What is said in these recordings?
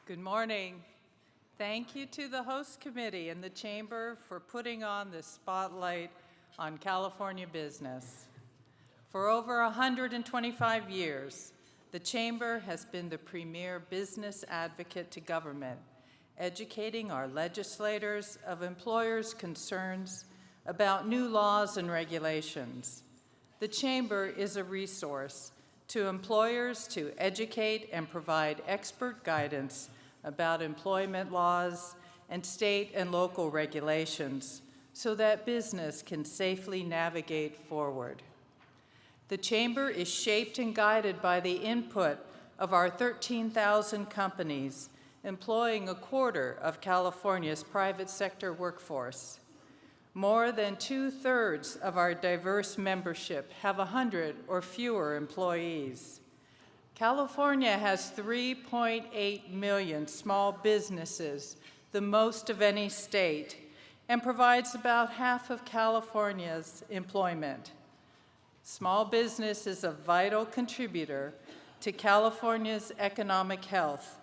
Good morning. Thank you to the host committee and the Chamber for putting on this spotlight on California business. For over 125 years, the Chamber has been the premier business advocate to government, educating our legislators of employers' concerns about new laws and regulations. The Chamber is a resource to employers to educate and provide expert guidance about employment laws and state and local regulations so that business can safely navigate forward. The Chamber is shaped and guided by the input of our 13,000 companies employing a quarter of California's private sector workforce. More than 2/3 of our diverse membership have 100 or fewer employees. California has 3.8 million small businesses, the most of any state, and provides about half of California's employment. Small business is a vital contributor to California's economic health,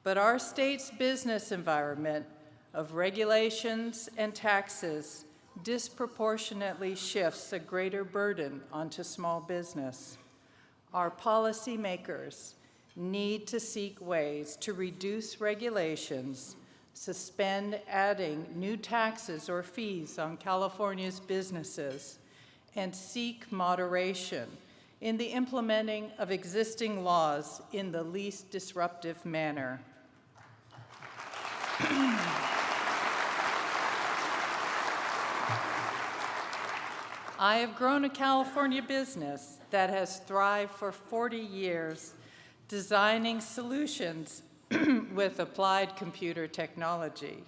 but our state's business environment of regulations and taxes disproportionately shifts a greater burden onto small business. Our policymakers need to seek ways to reduce regulations, suspend adding new taxes or fees on California's businesses, and seek moderation in the implementing of existing laws in the least disruptive manner. I have grown a California business that has thrived for 40 years, designing solutions with applied computer technology.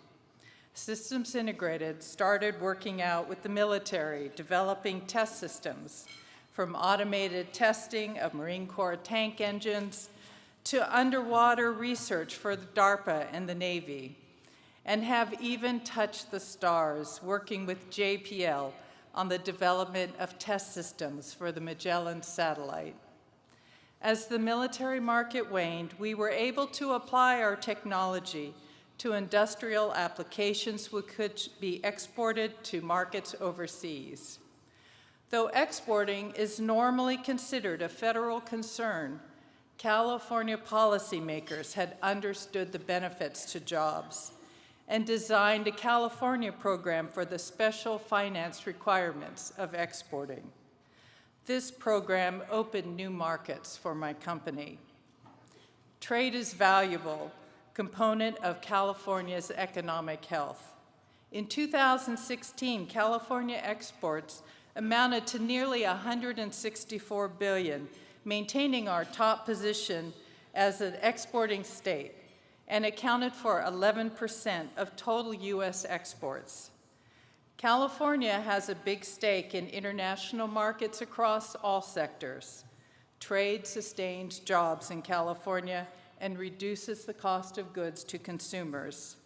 Systems Integrated started working out with the military, developing test systems, from automated testing of Marine Corps tank engines to underwater research for the DARPA and the Navy, and have even touched the stars working with JPL on the development of test systems for the Magellan satellite. As the military market waned, we were able to apply our technology to industrial applications which could be exported to markets overseas. Though exporting is normally considered a federal concern, California policymakers had understood the benefits to jobs and designed a California program for the special finance requirements of exporting. This program opened new markets for my company. Trade is a valuable component of California's economic health. In 2016, California exports amounted to nearly $164 billion, maintaining our top position as an exporting state, and accounted for 11% of total U.S. exports. California has a big stake in international markets across all sectors. Trade sustains jobs in California and reduces the cost of goods to consumers.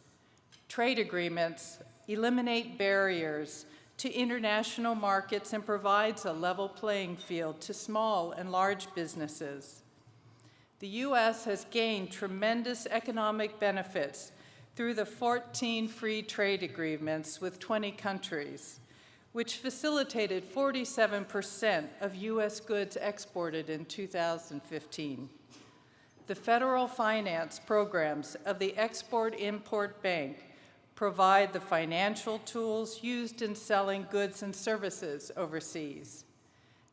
Trade agreements eliminate barriers to international markets and provides a level playing field to small and large businesses. The U.S. has gained tremendous economic benefits through the 14 free trade agreements with 20 countries, which facilitated 47% of U.S. goods exported in 2015. The federal finance programs of the Export-Import Bank provide the financial tools used in selling goods and services overseas.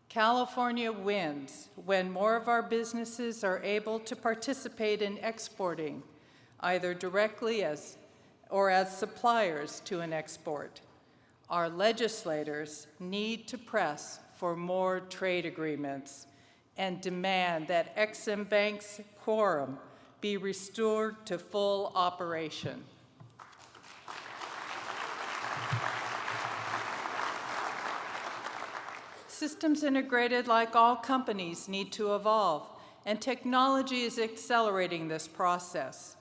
California wins when more of our businesses are able to participate in exporting, either directly or as suppliers to an export. Our legislators need to press for more trade agreements and demand that Ex-Im Bank's quorum be restored to full operation. Systems Integrated, like all companies, need to evolve, and technology is accelerating this process.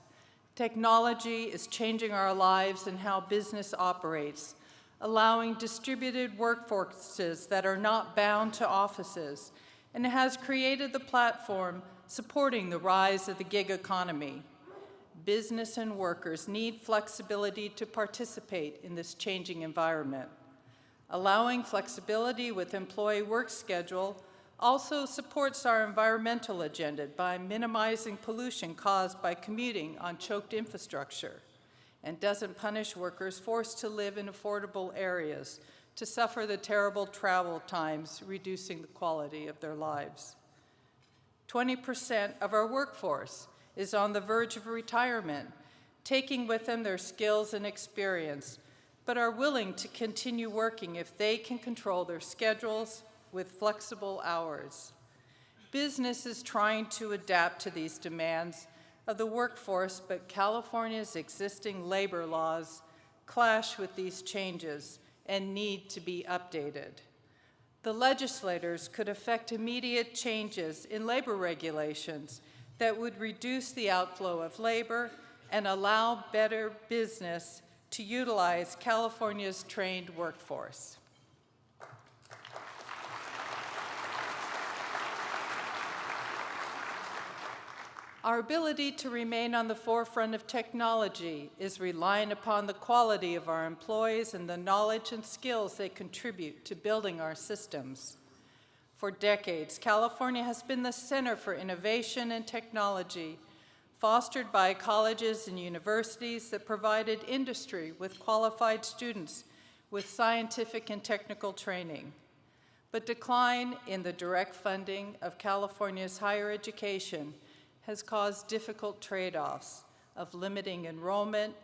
Technology is changing our lives and how business operates, allowing distributed workforces that are not bound to offices, and has created the platform supporting the rise of the gig economy. Business and workers need flexibility to participate in this changing environment. Allowing flexibility with employee work schedule also supports our environmental agenda by minimizing pollution caused by commuting on choked infrastructure, and doesn't punish workers forced to live in affordable areas to suffer the terrible travel times, reducing the quality of their lives. 20% of our workforce is on the verge of retirement, taking with them their skills and experience, but are willing to continue working if they can control their schedules with flexible hours. Business is trying to adapt to these demands of the workforce, but California's existing labor laws clash with these changes and need to be updated. The legislators could effect immediate changes in labor regulations that would reduce the outflow of labor and allow better business to utilize California's trained workforce. Our ability to remain on the forefront of technology is reliant upon the quality of our employees and the knowledge and skills they contribute to building our systems. For decades, California has been the center for innovation and technology, fostered by colleges and universities that provided industry with qualified students with scientific and technical training. But decline in the direct funding of California's higher education has caused difficult trade-offs of limiting enrollment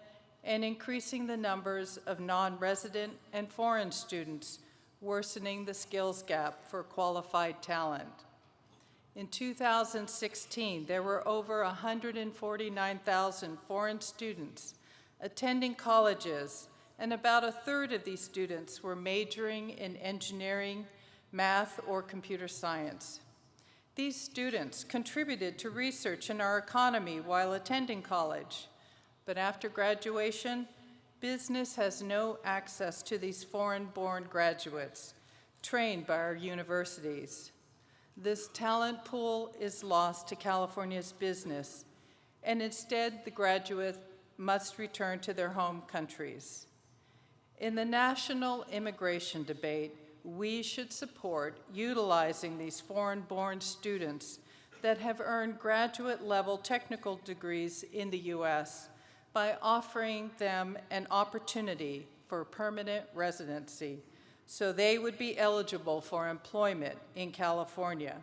and increasing the numbers of non-resident and foreign students, worsening the skills gap for qualified talent. In 2016, there were over 149,000 foreign students attending colleges, and about a third of these students were majoring in engineering, math, or computer science. These students contributed to research in our economy while attending college, but after graduation, business has no access to these foreign-born graduates trained by our universities. This talent pool is lost to California's business, and instead the graduates must return to their home countries. In the national immigration debate, we should support utilizing these foreign-born students that have earned graduate-level technical degrees in the U.S. by offering them an opportunity for permanent residency so they would be eligible for employment in California.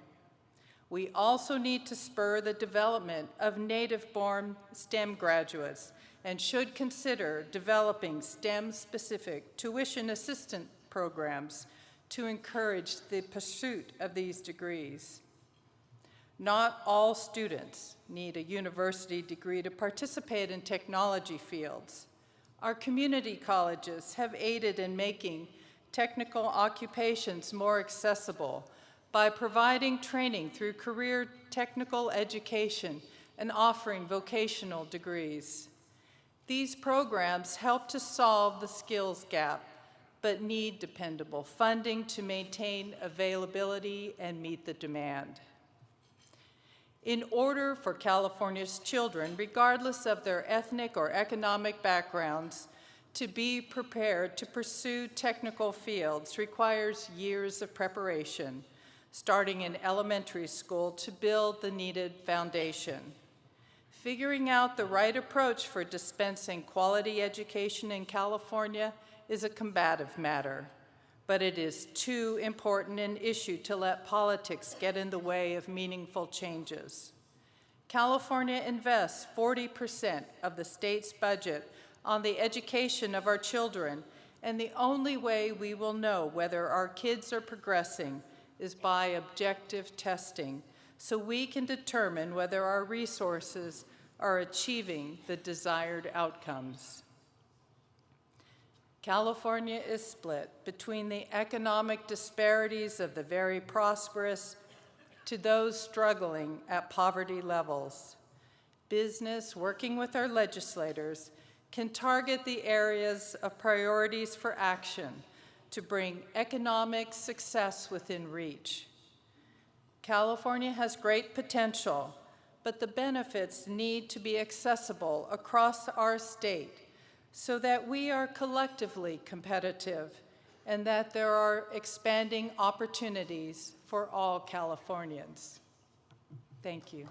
We also need to spur the development of native-born STEM graduates and should consider developing STEM-specific tuition assistance programs to encourage the pursuit of these degrees. Not all students need a university degree to participate in technology fields. Our community colleges have aided in making technical occupations more accessible by providing training through career technical education and offering vocational degrees. These programs help to solve the skills gap, but need dependable funding to maintain availability and meet the demand. In order for California's children, regardless of their ethnic or economic backgrounds, to be prepared to pursue technical fields requires years of preparation, starting in elementary school to build the needed foundation. Figuring out the right approach for dispensing quality education in California is a combative matter, but it is too important an issue to let politics get in the way of meaningful changes. California invests 40% of the state's budget on the education of our children, and the only way we will know whether our kids are progressing is by objective testing, so we can determine whether our resources are achieving the desired outcomes. California is split between the economic disparities of the very prosperous to those struggling at poverty levels. Business, working with our legislators, can target the areas of priorities for action to bring economic success within reach. California has great potential, but the benefits need to be accessible across our state so that we are collectively competitive and that there are expanding opportunities for all Californians. Thank you.